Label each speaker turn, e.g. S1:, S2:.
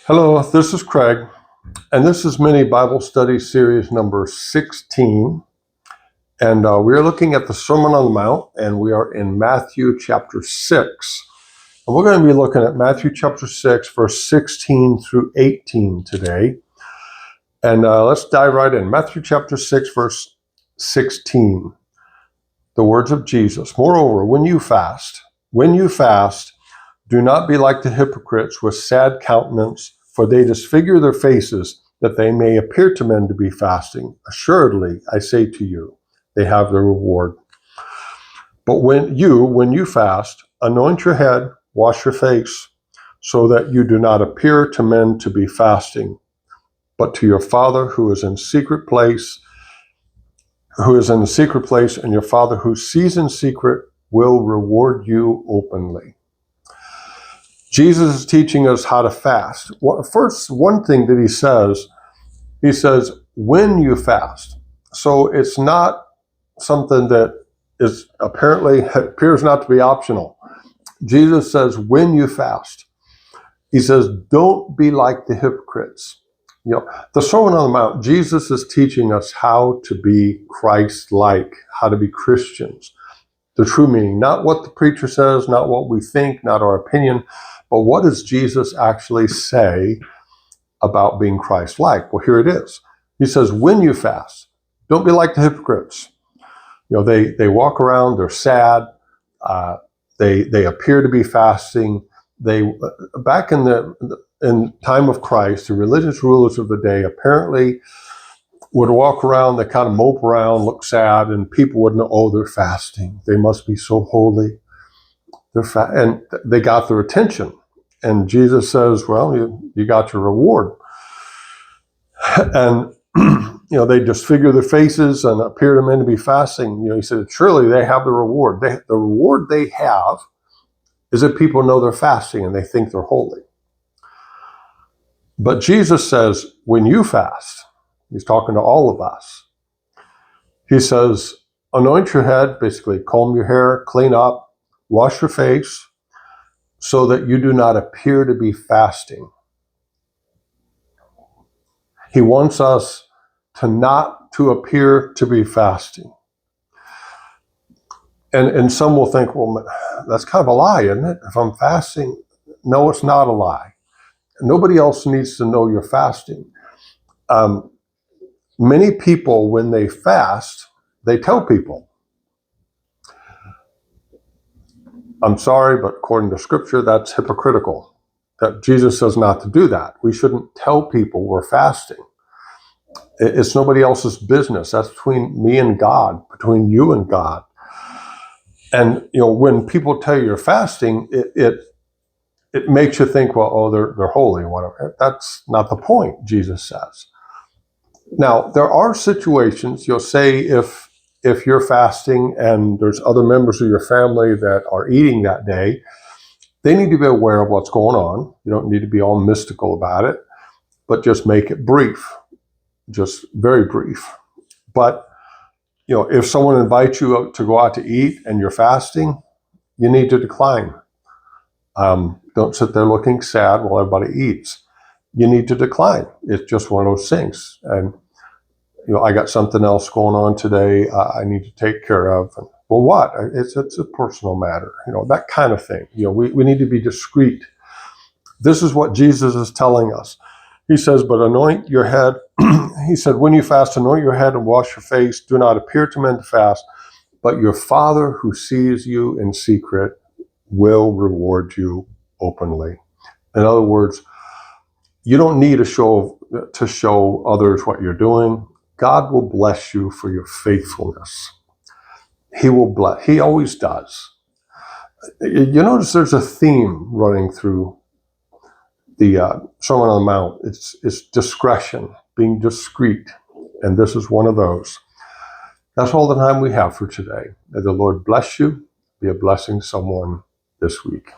S1: Hello, this is Craig, and this is Mini Bible Study Series number 16. And we are looking at the Sermon on the Mount, and we are in Matthew chapter 6. And we're going to be looking at Matthew chapter 6, verse 16 through 18 today. And let's dive right in. Matthew chapter 6, verse 16. The words of Jesus. Moreover, when you fast, do not be like the hypocrites with sad countenance, for they disfigure their faces, that they may appear to men to be fasting. Assuredly, I say to you, they have their reward. But when you fast, anoint your head, wash your face, so that you do not appear to men to be fasting, but to your Father who is in secret place, and your Father who sees in secret will reward you openly. Jesus is teaching us how to fast. First, one thing that he says, when you fast. So it's not something that appears not to be optional. Jesus says, when you fast. He says, don't be like the hypocrites. The Sermon on the Mount, Jesus is teaching us how to be Christ-like, how to be Christians. The true meaning, not what the preacher says, not what we think, not our opinion, but what does Jesus actually say about being Christ-like? Well, here it is. He says, when you fast, don't be like the hypocrites. They walk around, they're sad, they appear to be fasting. Back in time of Christ, the religious rulers of the day apparently would walk around, they kind of mope around, look sad, and people would know, oh, they're fasting. They must be so holy. And they got their attention. And Jesus says, well, you got your reward. And, they disfigure their faces and appear to men to be fasting. He said, surely they have the reward. The reward they have is that people know they're fasting and they think they're holy. But Jesus says, when you fast, he's talking to all of us. He says, anoint your head, basically comb your hair, clean up, wash your face, so that you do not appear to be fasting. He wants us not to appear to be fasting. And some will think, well, that's kind of a lie, isn't it? If I'm fasting, no, it's not a lie. Nobody else needs to know you're fasting. Many people, when they fast, they tell people. I'm sorry, but according to Scripture, that's hypocritical. That Jesus says not to do that. We shouldn't tell people we're fasting. It's nobody else's business. That's between me and God, between you and God. And when people tell you you're fasting, it makes you think, well, oh, they're holy, whatever. That's not the point, Jesus says. Now, there are situations, say if you're fasting and there's other members of your family that are eating that day, they need to be aware of what's going on. You don't need to be all mystical about it, but just make it brief, just very brief. But, if someone invites you to go out to eat and you're fasting, you need to decline. Don't sit there looking sad while everybody eats. You need to decline. It's just one of those things. And I got something else going on today I need to take care of. And, well, what? It's a personal matter, that kind of thing. We need to be discreet. This is what Jesus is telling us. He says, but anoint your head. He said, when you fast, anoint your head and wash your face. Do not appear to men to fast, but your Father who sees you in secret will reward you openly. In other words, you don't need to show others what you're doing. God will bless you for your faithfulness. He will bless. He always does. You notice there's a theme running through the Sermon on the Mount. It's discretion, being discreet, and this is one of those. That's all the time we have for today. May the Lord bless you. Be a blessing to someone this week.